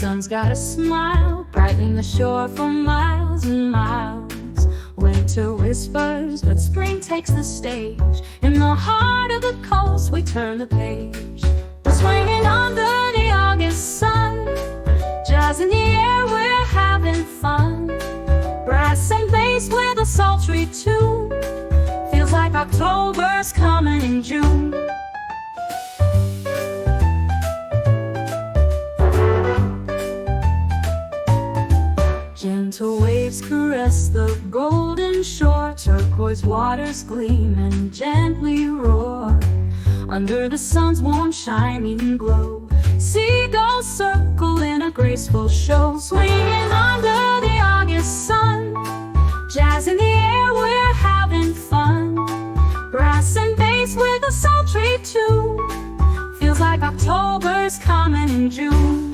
sun's got a smile, brightening the shore for miles and miles. Winter whispers, but spring takes the stage. In the heart of the coast, we turn the page. We're swinging under the August sun, jazz in the air, we're having fun. Brass and bass with a sultry tune, feels like October's coming in June. Gentle waves caress the golden shore, turquoise waters gleam and gently roar. Under the sun's warm shining glow, seagulls circle in a graceful show. Swinging under the August sun, jazz in the air, we're having fun. Brass and bass with a sultry tune, feels like October's coming in June.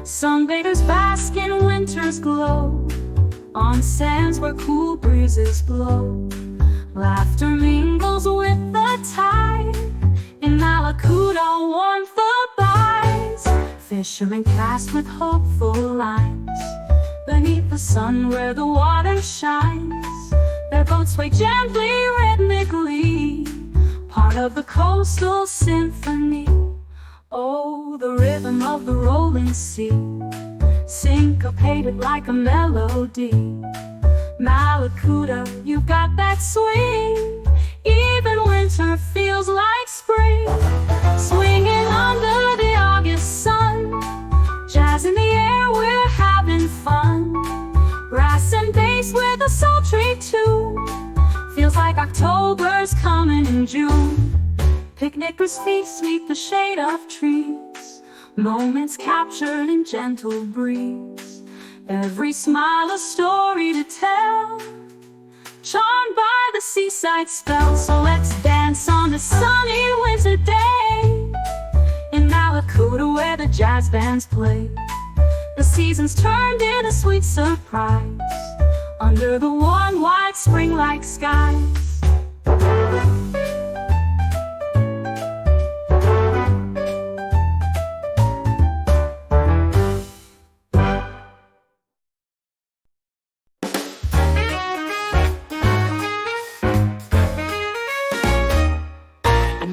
Sunbathers bask in winter's glow, on sands where cool breezes blow. Laughter mingles with the tide, in Mallacoota warmth abides. Fishermen cast with hopeful lines, beneath the sun where the water shines. Their boats sway gently, rhythmically, part of the coastal symphony. Oh, the rhythm of the rolling sea, syncopated like a melody. Mallacoota, you've got that swing, even winter feels like spring. Swinging under the August sun, jazz in the air, we're having fun. Brass and bass with a sultry tune, feels like October's coming in June. Picnickers feast beneath the shade of trees, moments captured in gentle breeze. Every smile a story to tell, charmed by the seaside spell. So let's dance on a sunny winter day, in Mallacoota where the jazz bands play. The seasons turned in a sweet surprise, under the warm white spring-like skies.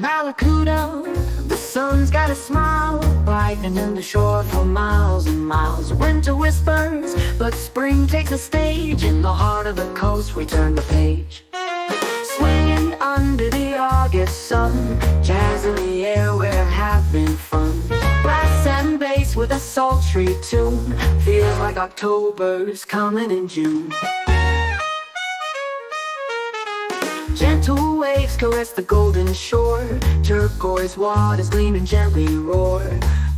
Mallacoota, the sun's got a smile, brightening the shore for miles and miles. Winter whispers, but spring takes the stage. In the heart of the coast, we turn the page. Swinging under the August sun, jazz in the air, we're having fun. Brass and bass with a sultry tune, feels like October's coming in June. Gentle waves caress the golden shore, turquoise waters gleam and gently roar.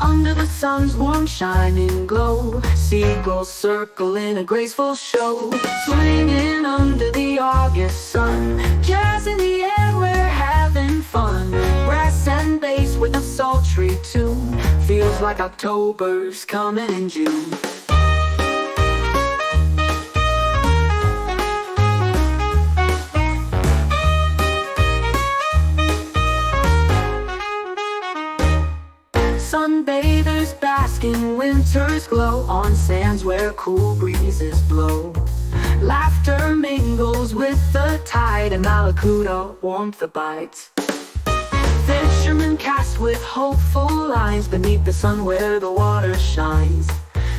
Under the sun's warm shining glow, seagulls circle in a graceful show. Swinging under the August sun, jazz in the air, we're having fun. Brass and bass with a sultry tune, feels like October's coming in June. Sunbathers bask in winter's glow, on sands where cool breezes blow. Laughter mingles with the tide, and Mallacoota warmth abides. Fishermen cast with hopeful lines, beneath the sun where the water shines.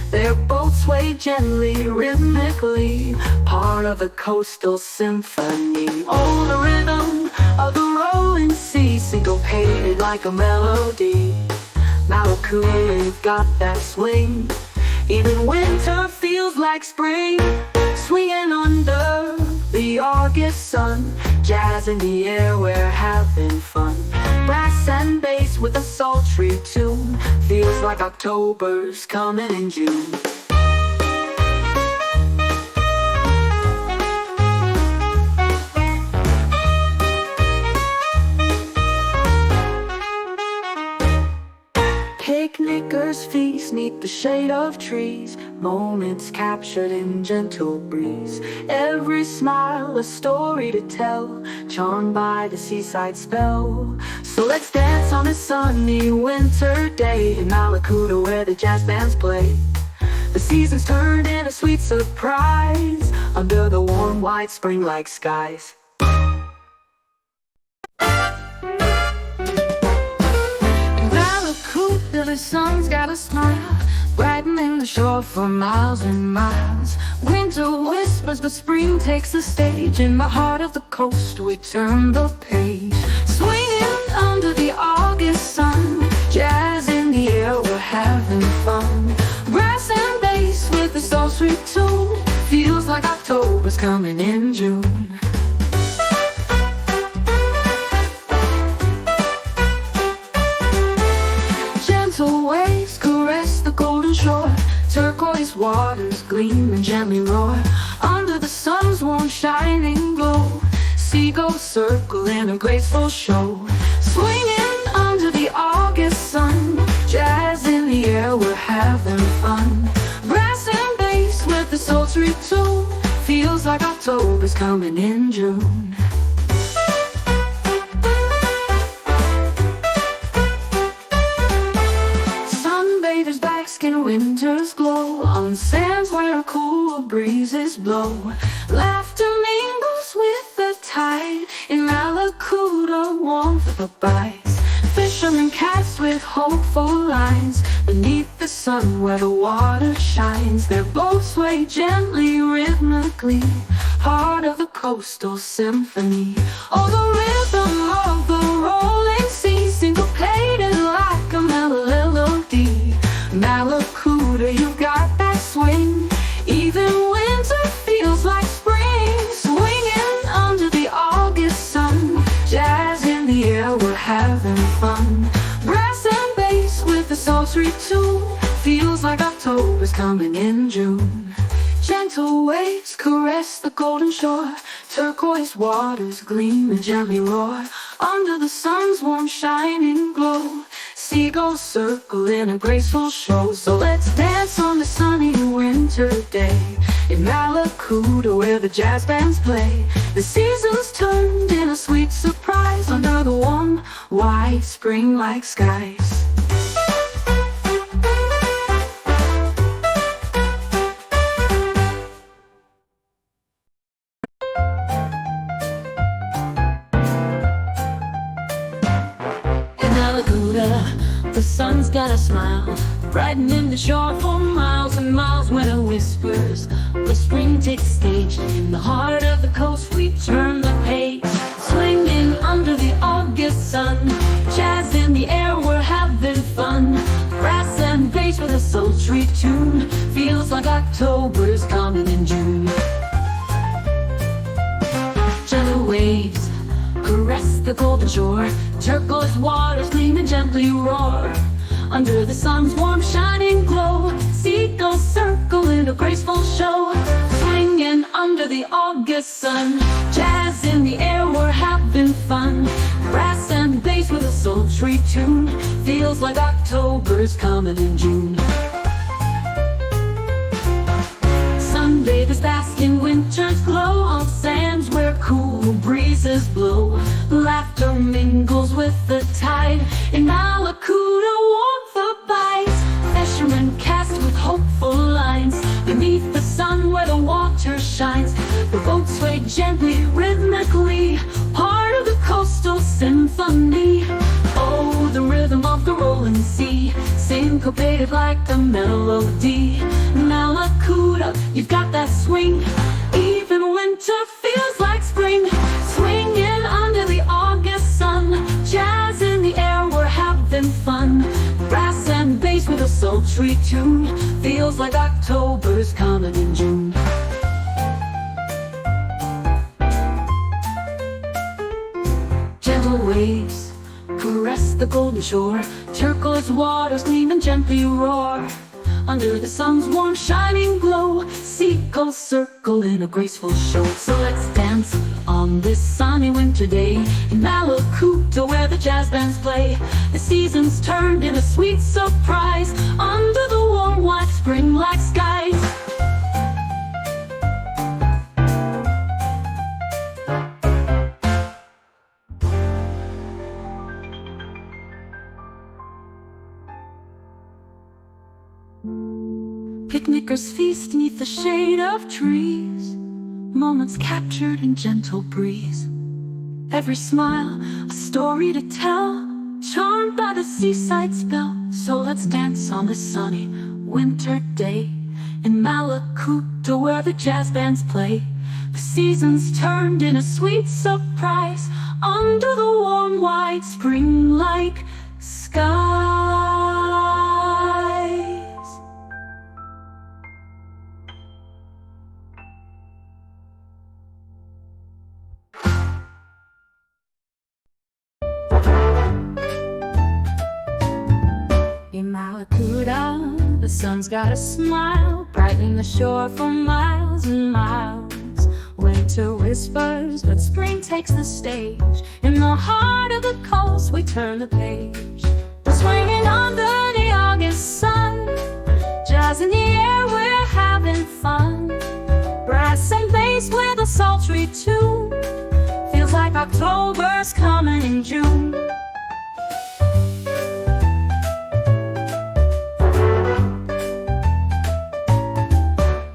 Their boats sway gently, rhythmically, part of the coastal symphony. Oh, the rhythm of the rolling sea, syncopated like a melody. Mallacoota, you've got that swing, even winter feels like spring. Swinging under the August sun, jazz in the air, we're having fun. Brass and bass with a sultry tune, feels like October's coming in June. Picnickers feast neath the shade of trees, moments captured in gentle breeze. Every smile a story to tell, charmed by the seaside spell. So let's dance on a sunny winter day, in Mallacoota where the jazz bands play. The seasons turned in a sweet surprise under the warm white spring-like skies. Mallacoota, the sun's got a smile, brightening the shore for miles and miles. Winter whispers, but spring takes the stage. In the heart of the coast, we turn the page. Swinging under the August sun, jazz in the air, we're having fun. Brass and bass with the sultry tune, feels like October's coming in June. Gentle waves caress the golden shore, turquoise waters gleam and gently roar. Under the sun's warm shining glow, seagulls circle in a graceful show. Swinging under the August sun, jazz in the air, we're having fun. Brass and bass with the sultry tune, feels like October's coming in June. Sunbathers bask in winter's glow, on sands where cool breezes blow. Laughter mingles with the tide, in Mallacoota warmth abides. Fishermen cast with hopeful lines, beneath the sun where the water shines. Their boats sway gently, rhythmically, part of the coastal symphony. Oh, the rhythm of the rolling sea, syncopated like a melody. Mallacoota, you've got that swing, even winter feels like spring. Swinging under the August sun, jazz in the air, we're having fun. Brass and bass with the sultry tune, feels like October's coming in June. Gentle waves caress the golden shore, turquoise waters gleam and gently roar. Under the sun's warm shining glow, seagulls circle in a graceful show. So let's dance on the sunny winter day, in Mallacoota where the jazz bands play. The seasons turned in a sweet surprise under the warm white spring-like skies. Mallacoota, the sun's got a smile, brightening the shore for miles and miles. When it whispers, the spring takes stage. In the heart of the coast, we turn the page. Swinging under the August sun, jazz in the air, we're having fun. Brass and bass with a sultry tune, feels like October's coming in June. Gentle waves caress the golden shore, turquoise waters gleam and gently roar. Under the sun's warm shining glow, seagulls circle in a graceful show. Swinging under the August sun, jazz in the air, we're having fun. Brass and bass with a sultry tune, feels like October's coming in June. Sunbathers bask in winter's glow, on sands where cool breezes blow. Laughter mingles with the tide, in Mallacoota warmth abides. Fishermen cast with hopeful lines, beneath the sun where the water shines. The boats sway gently, rhythmically, part of the coastal symphony. Oh, the rhythm of the rolling sea, syncopated like a melody. Mallacoota, you've got that swing, even winter feels like spring. Swinging under the August sun, jazz in the air, we're having fun. Brass and bass with a sultry tune, feels like October's coming in June. Gentle waves caress the golden shore, turquoise waters gleam and gently roar. Under the sun's warm shining glow, seagulls circle in a graceful show. So let's dance on this sunny winter day, in Mallacoota where the jazz bands play. The seasons turned in a sweet surprise under the warm white spring-like skies. Picnickers feast beneath the shade of trees, moments captured in gentle breeze. Every smile, a story to tell, charmed by the seaside spell. So let's dance on this sunny winter day in Mallacoota, where the jazz bands play. The seasons turned in a sweet surprise under the warm white spring-like skies. In Mallacoota, the sun's got a smile, brightening the shore for miles and miles. Winter whispers, but spring takes the stage. In the heart of the coast, we turn the page. We're swinging under the August sun, jazz in the air, we're having fun. Brass and bass with a sultry tune, feels like October's coming in June.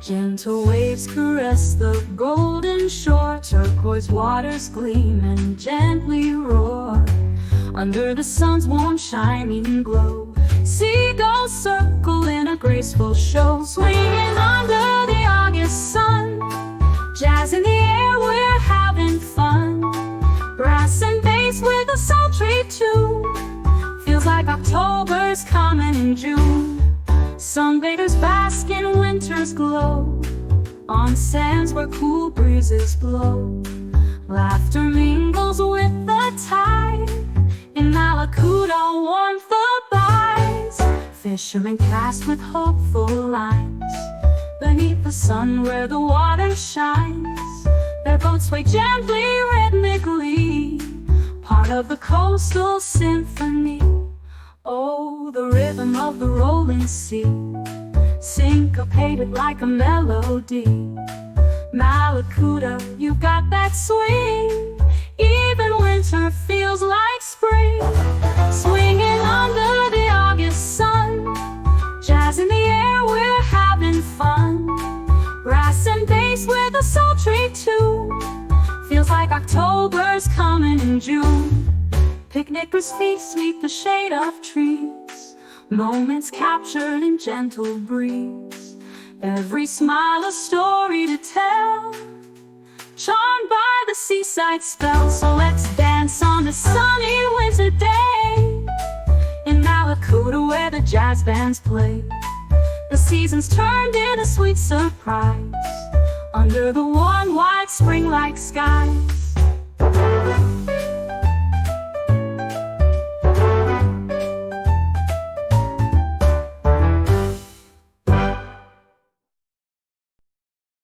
Gentle waves caress the golden shore, turquoise waters gleam and gently roar. Under the sun's warm shining glow, seagulls circle in a graceful show. Swinging under the August sun, jazz in the air, we're having fun. Brass and bass with a sultry tune, feels like October's coming in June. Sunbathers bask in winter's glow, on sands where cool breezes blow. Laughter mingles with the tide, in Mallacoota warmth abides. Fishermen cast with hopeful lines, beneath the sun where the water shines. Their boats sway gently, rhythmically, part of the coastal symphony. Oh, the rhythm of the rolling sea, syncopated like a melody. Mallacoota, you've got that swing, even winter feels like spring. Swinging under the August sun, jazz in the air, we're having fun. Brass and bass with a sultry tune, feels like October's coming in June. Picnickers feast beneath the shade of trees, moments captured in gentle breeze. Every smile a story to tell, charmed by the seaside spell. So let's dance on a sunny winter day in Mallacoota, where the jazz bands play. The seasons turned in a sweet surprise under the warm white spring-like skies.